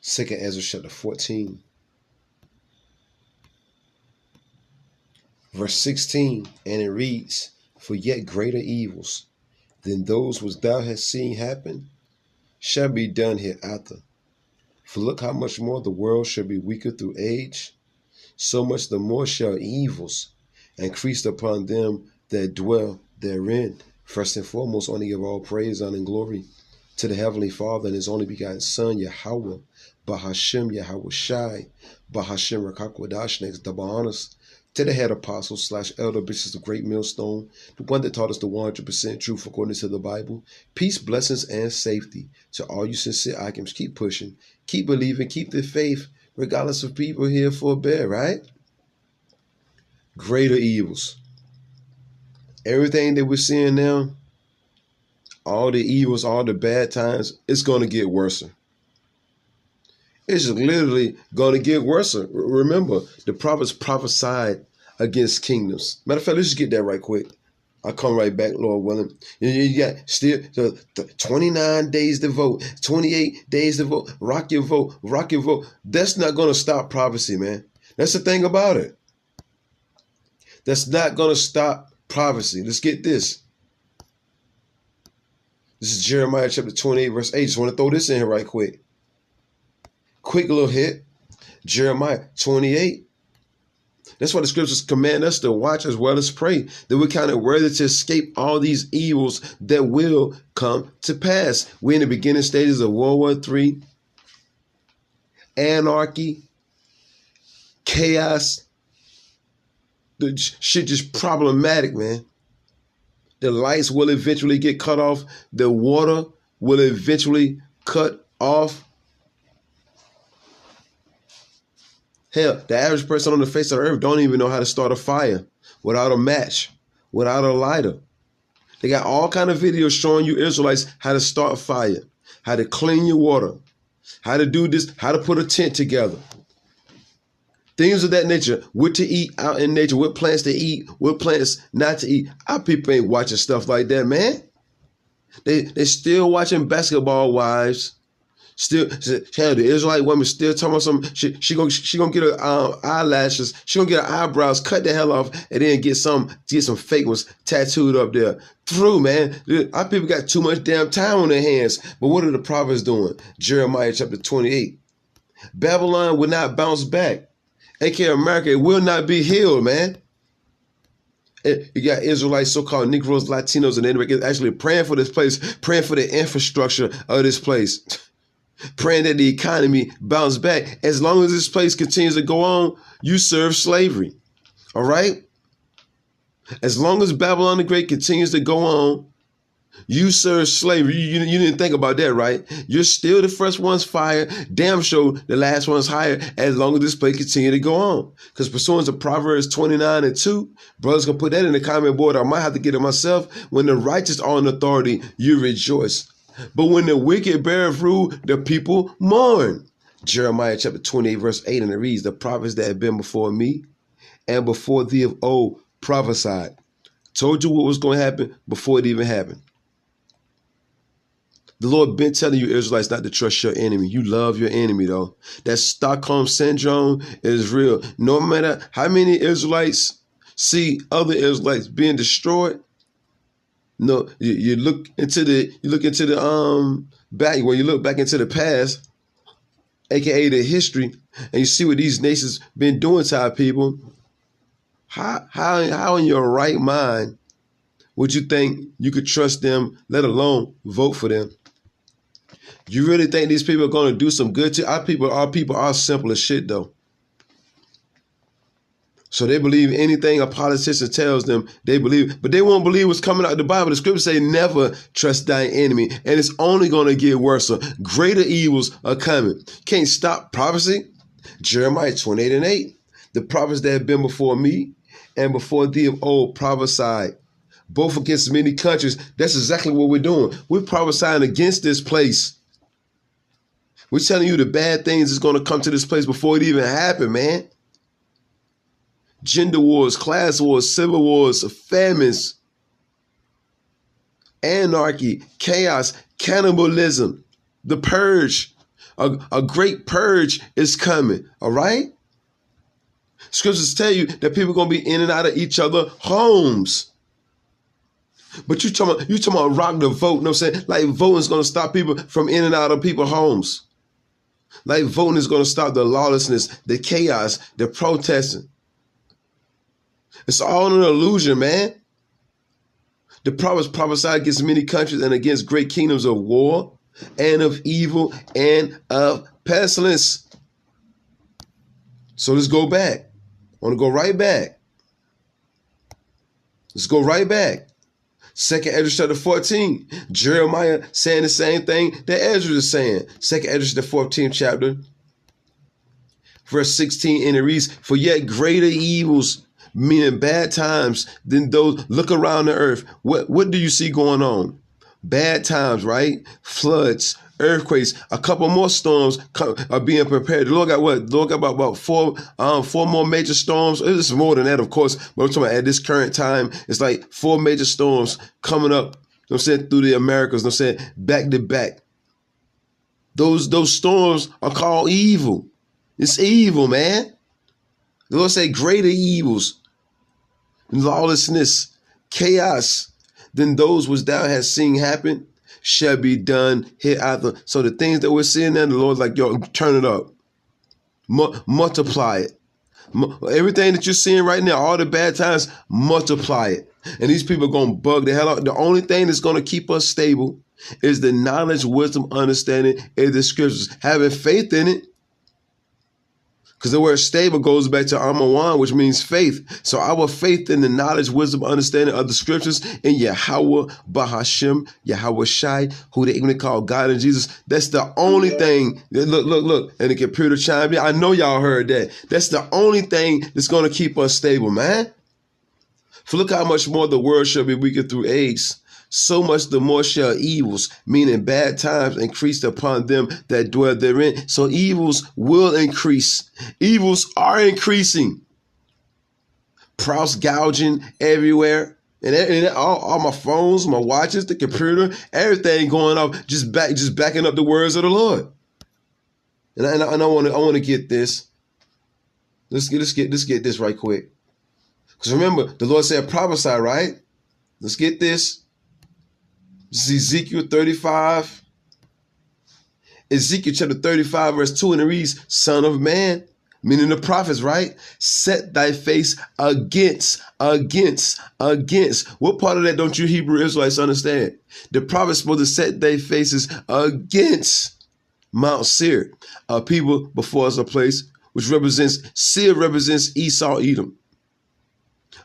2nd Ezra chapter 14, verse 16, and it reads, "For yet greater evils than those which thou hast seen happen shall be done hereafter. For look how much more the world shall be weaker through age, so much the more shall evils increase upon them that dwell therein." First and foremost, I want to give all praise, honor, and glory to the Heavenly Father and His only begotten Son, Yahweh, Bahashem Yahweh Shai, Bahashem Rakakwadash, next double honors to the head apostles / elder bishops of Great Millstone, the one that taught us the 100% truth according to the Bible. Peace, blessings, and safety to all you sincere items. Keep pushing, keep believing, keep the faith, regardless of people here for a bear, right? Greater evils. Everything that we're seeing now, all the evils, all the bad times, it's going to get worse. It's just literally going to get worse. Remember, the prophets prophesied against kingdoms. Matter of fact, let's just get that right quick. I'll come right back, Lord willing. You got still 29 days to vote, 28 days to vote. Rock your vote, rock your vote. That's not going to stop prophecy, man. That's the thing about it. That's not going to stop prophecy. Let's get this. This is Jeremiah chapter 28, verse 8. Just want to throw this in here right quick. Quick little hit. Jeremiah 28. That's why the scriptures command us to watch as well as pray, that we're kind of worthy to escape all these evils that will come to pass. We're in the beginning stages of World War III, anarchy, chaos. The shit just problematic, man. The lights will eventually get cut off. The water will eventually cut off. Hell, the average person on the face of the earth don't even know how to start a fire without a match, without a lighter. They got all kind of videos showing you Israelites how to start a fire, how to clean your water, how to do this, how to put a tent together. Things of that nature, what to eat out in nature, what plants to eat, what plants not to eat. Our people ain't watching stuff like that, man. They still watching Basketball Wives. Still, hell, the Israelite woman still talking about something. She gonna get her eyelashes. She gonna get her eyebrows cut the hell off, and then get some fake ones tattooed up there. True, man. Our people got too much damn time on their hands. But what are the prophets doing? Jeremiah chapter 28. Babylon will not bounce back. A.K.A. America, it will not be healed, man. You got Israelites, so-called Negroes, Latinos, and Americans actually praying for this place, praying for the infrastructure of this place, praying that the economy bounce back. As long as this place continues to go on, you serve slavery. All right? As long as Babylon the Great continues to go on, you serve slavery. You didn't think about that, right? You're still the first one's fired. Damn sure the last one's hired as long as this place continue to go on. Because pursuant to Proverbs 29:2, brothers can put that in the comment board. I might have to get it myself. When the righteous are in authority, you rejoice. But when the wicked beareth rule, the people mourn. Jeremiah chapter 28, verse 8, and it reads, "The prophets that have been before me and before thee of old prophesied." Told you what was going to happen before it even happened. The Lord been telling you, Israelites, not to trust your enemy. You love your enemy, though. That Stockholm syndrome is real. No matter how many Israelites see other Israelites being destroyed, no, you look into the back, when you look back into the past, aka the history, and you see what these nations been doing to our people. How in your right mind would you think you could trust them, let alone vote for them? You really think these people are going to do some good to our people? Our people are simple as shit, though. So they believe anything a politician tells them, they believe, but they won't believe what's coming out of the Bible. The scriptures say never trust thine enemy, and it's only going to get worse. Greater evils are coming. Can't stop prophecy. Jeremiah 28:8. The prophets that have been before me and before thee of old prophesied, both against many countries. That's exactly what we're doing. We're prophesying against this place. We're telling you the bad things is going to come to this place before it even happened, man. Gender wars, class wars, civil wars, famines, anarchy, chaos, cannibalism, the purge. A great purge is coming. All right. Scriptures tell you that people are going to be in and out of each other's homes. But you talking about rock the vote. You know what I'm saying? Like voting is going to stop people from in and out of people's homes. Like voting is going to stop the lawlessness, the chaos, the protesting. It's all an illusion, man. The prophets prophesied against many countries and against great kingdoms of war and of evil and of pestilence. So let's go back. I want to go right back. Let's go right back. 2nd Ezra chapter 14. Jeremiah saying the same thing that Ezra is saying. 2nd Ezra the 14th chapter. Verse 16, and it reads, for yet greater evils, meaning bad times, than those. Look around the earth. What do you see going on? Bad times, right? Floods, earthquakes, a couple more storms are being prepared. Look at what? Look about four more major storms. It's more than that, of course, but I'm talking about at this current time, it's like 4 major storms coming up, you know what I'm saying, through the Americas, you know what I'm saying, back to back. Those storms are called evil. It's evil, man. The Lord say greater evils, lawlessness, chaos, than those which thou hast seen happen shall be done hereafter. So the things that we're seeing there, the Lord's like, yo, turn it up. Multiply it. Everything that you're seeing right now, all the bad times, multiply it. And these people are going to bug the hell out. The only thing that's going to keep us stable is the knowledge, wisdom, understanding of the scriptures. Having faith in it. Because the word stable goes back to Amawan, which means faith. So our faith in the knowledge, wisdom, understanding of the scriptures in Yahweh, Bahashim, Yahweh Shai, who they even call God and Jesus. That's the only thing. Look. And the computer chimed in. I know y'all heard that. That's the only thing that's going to keep us stable, man. For look how much more the world shall be weakened through age. So much the more shall evils, meaning bad times, increase upon them that dwell therein. So evils will increase. Evils are increasing. Price gouging everywhere. And all my phones, my watches, the computer, everything going up, just backing up the words of the Lord. And I want to get this. Let's get this right quick. Because remember, the Lord said prophesy, right? Let's get this. This is Ezekiel 35. Ezekiel chapter 35, verse 2, and it reads, Son of man, meaning the prophets, right? Set thy face against. What part of that don't you Hebrew Israelites understand? The prophets supposed to set their faces against Mount Seir, a people before us a place, which represents, Seir represents Esau, Edom.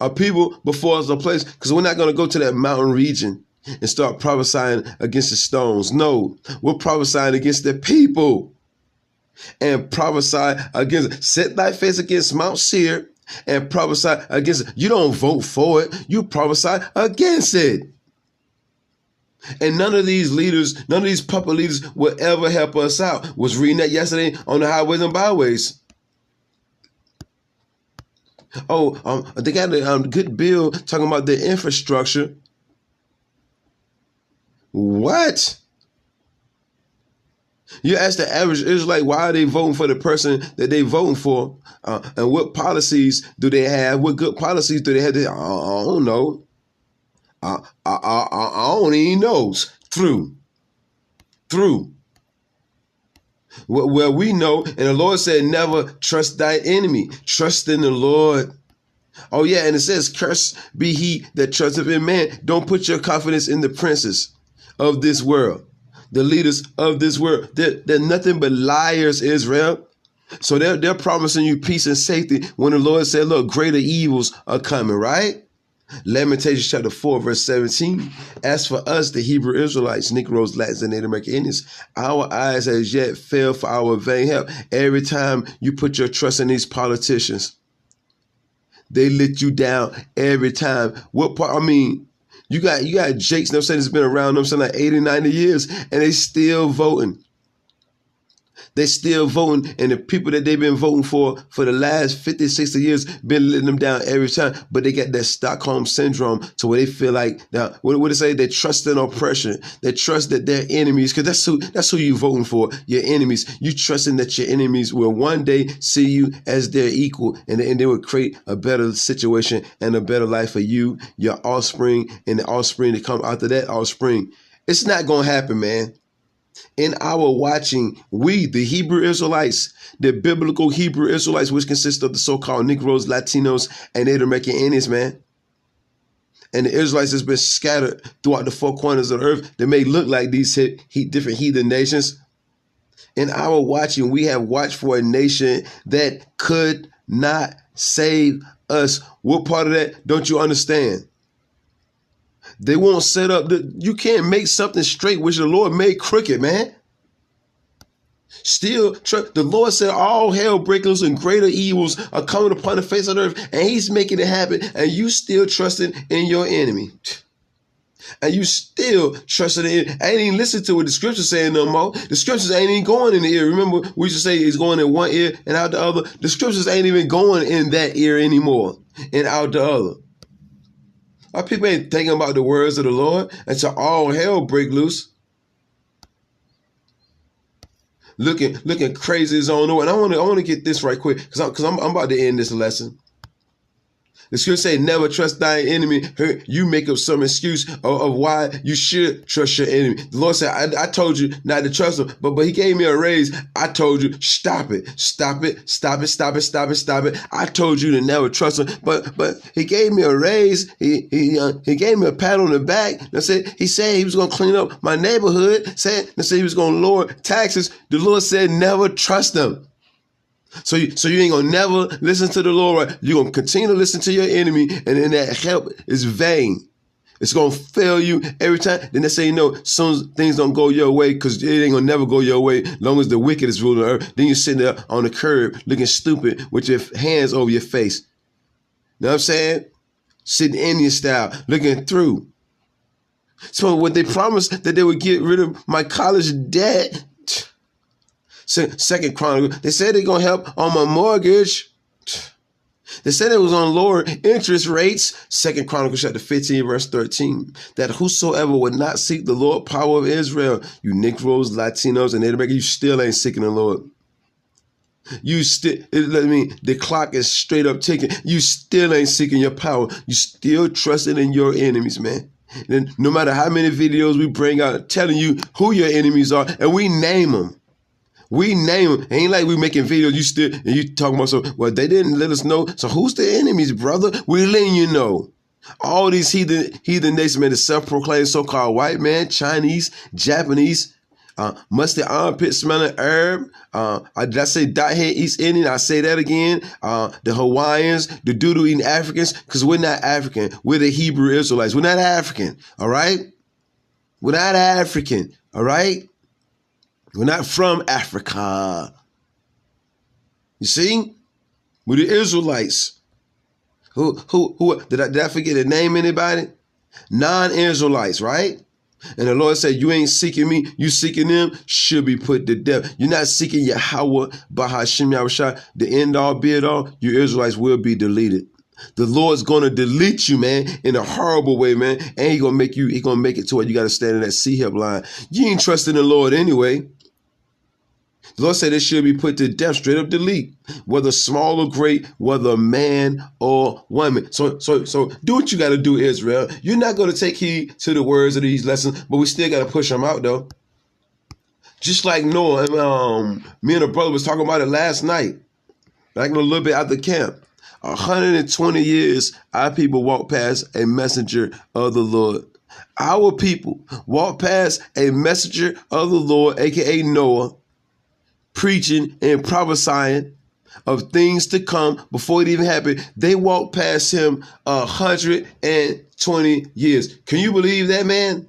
A people before us a place, because we're not going to go to that mountain region and start prophesying against the stones. No, we're prophesying against the people. And prophesy against, set thy face against Mount Seir and prophesy against it. You don't vote for it. You prophesy against it. And none of these leaders, none of these puppet leaders will ever help us out. Was reading that yesterday on the highways and byways. They got a good bill talking about the infrastructure. What? You ask the average Israelite why are they voting for the person that they voting for, and what policies do they have? What good policies do they have? I don't know. I don't even know. Through. Well, we know, and the Lord said, never trust thy enemy. Trust in the Lord. Oh, yeah, and it says, cursed be he that trusteth in man. Don't put your confidence in the princes of this world, the leaders of this world. They're nothing but liars, Israel. So they're promising you peace and safety when the Lord said, look, greater evils are coming, right? Lamentations chapter 4, verse 17. As for us, the Hebrew Israelites, Negroes, Latins, and Native American Indians, our eyes as yet fail for our vain help. Every time you put your trust in these politicians, they let you down every time. What part? I mean, you got Jakes, you know what I'm saying, that's been around them saying like 80, 90 years, and they still voting. They still voting, and the people that they've been voting for the last 50, 60 years been letting them down every time. But they got that Stockholm syndrome to where they feel like, now, what do they say? They trust in oppression. They trust that they're enemies, because that's who you voting for, your enemies. You trusting that your enemies will one day see you as their equal, and they will create a better situation and a better life for you, your offspring, and the offspring that come after that offspring. It's not going to happen, man. In our watching, we, the Hebrew Israelites, the biblical Hebrew Israelites, which consist of the so-called Negroes, Latinos, and Native American Indians, man, and the Israelites has been scattered throughout the four corners of the earth that may look like these different heathen nations. In our watching, we have watched for a nation that could not save us. What part of that don't you understand? They won't set up, you can't make something straight which the Lord made crooked, man. Still, the Lord said all hell break loose and greater evils are coming upon the face of the earth, and he's making it happen, and you still trusting in your enemy. And you still trusting in it. I ain't even listen to what the scriptures saying no more. The scriptures ain't even going in the ear. Remember, we used to say it's going in one ear and out the other. The scriptures ain't even going in that ear anymore and out the other. Our people ain't thinking about the words of the Lord until all hell break loose. Looking crazy as on. And I want to get this right quick because I'm about to end this lesson. The scripture say, never trust thy enemy. You make up some excuse of why you should trust your enemy. The Lord said, I told you not to trust him, but he gave me a raise. I told you, stop it. I told you to never trust him, but he gave me a raise. He gave me a pat on the back. He said he was going to clean up my neighborhood. Said he was going to lower taxes. The Lord said, never trust him. So you ain't gonna never listen to the Lord, right? You're gonna continue to listen to your enemy, and then that help is vain. It's gonna fail you every time. Then they say, soon as things don't go your way, because it ain't gonna never go your way, long as the wicked is ruling the earth. Then you're sitting there on the curb looking stupid with your hands over your face. You know what I'm saying? Sitting Indian style, looking through. So when they promised that they would get rid of my college debt, Second Chronicle, they said they're going to help on my mortgage. They said it was on lower interest rates. Second Chronicle chapter 15, verse 13. That whosoever would not seek the Lord power of Israel, you Negroes, Latinos, and Native Americans, you still ain't seeking the Lord. The clock is straight up ticking. You still ain't seeking your power. You still trusting in your enemies, man. And no matter how many videos we bring out telling you who your enemies are, and we name them. We name them. Ain't like we making videos. You talking about well, they didn't let us know. So who's the enemies, brother? We're letting you know. All these heathen nations, man, the self-proclaimed so-called white man, Chinese, Japanese, musty armpit smelling Arab. Did I say dot head East Indian? I say that again. The Hawaiians, the doodoo eating Africans, because we're not African. We're the Hebrew Israelites. We're not African. All right. We're not African. All right. We're not from Africa. You see? We're the Israelites. Who did I forget to name anybody? Non-Israelites, right? And the Lord said, you ain't seeking me, you seeking them, should be put to death. You're not seeking Yahweh, Bahashim Yahushua, the end all, be it all, you Israelites will be deleted. The Lord's going to delete you, man, in a horrible way, man. And he's going to make it to where you got to stand in that C-help line. You ain't trusting the Lord anyway. The Lord said it should be put to death, straight up delete, whether small or great, whether man or woman. So do what you got to do, Israel. You're not going to take heed to the words of these lessons, but we still got to push them out, though. Just like Noah, me and a brother was talking about it last night, back a little bit after camp. 120 years, our people walked past a messenger of the Lord. Our people walked past a messenger of the Lord, a.k.a. Noah, preaching and prophesying of things to come before it even happened. They walked past him 120 years. Can you believe that, man?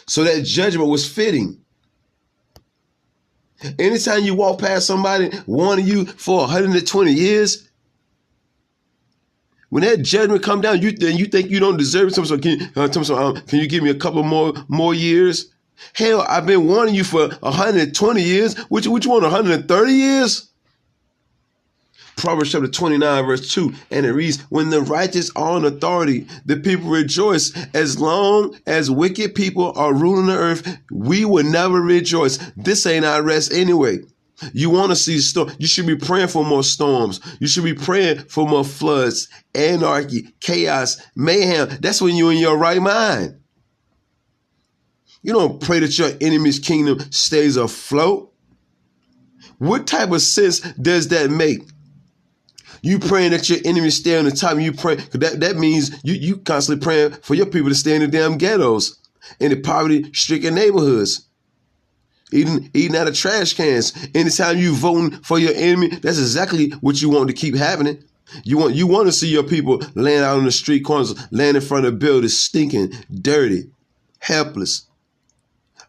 So that judgment was fitting. Anytime you walk past somebody warning you for 120 years, when that judgment come down, you think you don't deserve it. So can you give me a couple more years? Hell, I've been warning you for 120 years. Which you want, 130 years? Proverbs chapter 29, verse 2, and it reads, when the righteous are in authority, the people rejoice. As long as wicked people are ruling the earth, we will never rejoice. This ain't our rest anyway. You want to see storm. You should be praying for more storms. You should be praying for more floods, anarchy, chaos, mayhem. That's when you're in your right mind. You don't pray that your enemy's kingdom stays afloat. What type of sense does that make? You praying that your enemies stay on the top, and you pray, because that means you constantly praying for your people to stay in the damn ghettos, in the poverty-stricken neighborhoods, eating out of trash cans. Anytime you voting for your enemy, that's exactly what you want to keep happening. You want to see your people laying out on the street corners, laying in front of buildings, stinking, dirty, helpless,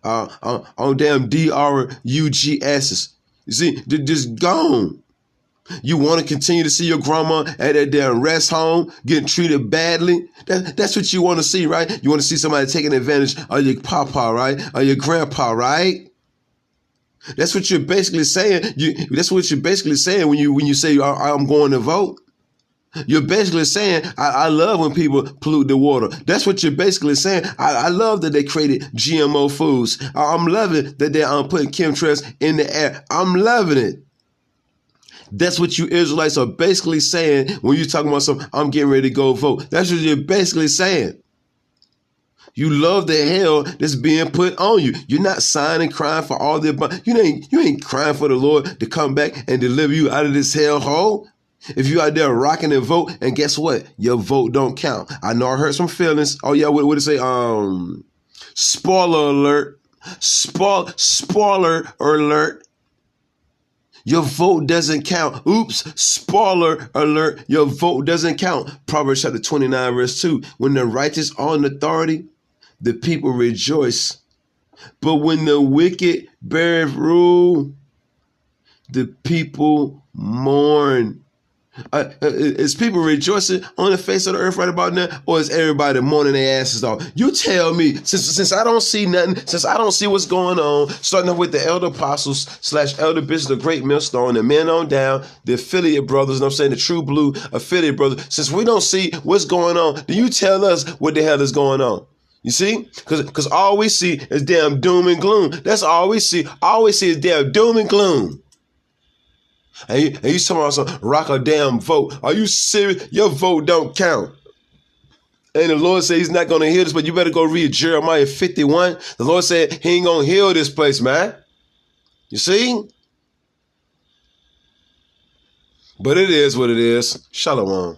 on damn DRUGSs. You see, they're just gone. You want to continue to see your grandma at that damn rest home getting treated badly? That's what you want to see, right? You want to see somebody taking advantage of your papa, right? Or your grandpa, right? That's what you're basically saying. That's what you're basically saying when you say I'm going to vote. You're basically saying I love when people pollute the water. That's what you're basically saying. I love that they created GMO foods. I'm loving that they're putting chemtrails in the air. I'm loving it. That's what you Israelites are basically saying when you're talking about something. I'm getting ready to go vote. That's what you're basically saying. You love the hell that's being put on you. You're not sighing and crying for all the you ain't crying for the Lord to come back and deliver you out of this hellhole. If you out there rocking and vote, and guess what? Your vote don't count. I know I hurt some feelings. Oh yeah, what did it say? Spoiler alert. Spoiler alert. Your vote doesn't count. Oops, spoiler alert. Your vote doesn't count. Proverbs chapter 29, verse 2. When the righteous are in authority, the people rejoice. But when the wicked bear rule, the people mourn. Is people rejoicing on the face of the earth right about now, or is everybody mourning their asses off? You tell me. Since I don't see nothing, since I don't see what's going on, starting off with the elder apostles / elder bishops, the great millstone, the men on down, the affiliate brothers, and I'm saying the true blue affiliate brothers. Since we don't see what's going on, then you tell us what the hell is going on. You see? Because all we see is damn doom and gloom. That's all we see. All we see is damn doom and gloom. And you talking about some rock a damn vote. Are you serious? Your vote don't count. And the Lord said he's not going to heal this, but you better go read Jeremiah 51. The Lord said he ain't going to heal this place, man. You see? But it is what it is. Shalom.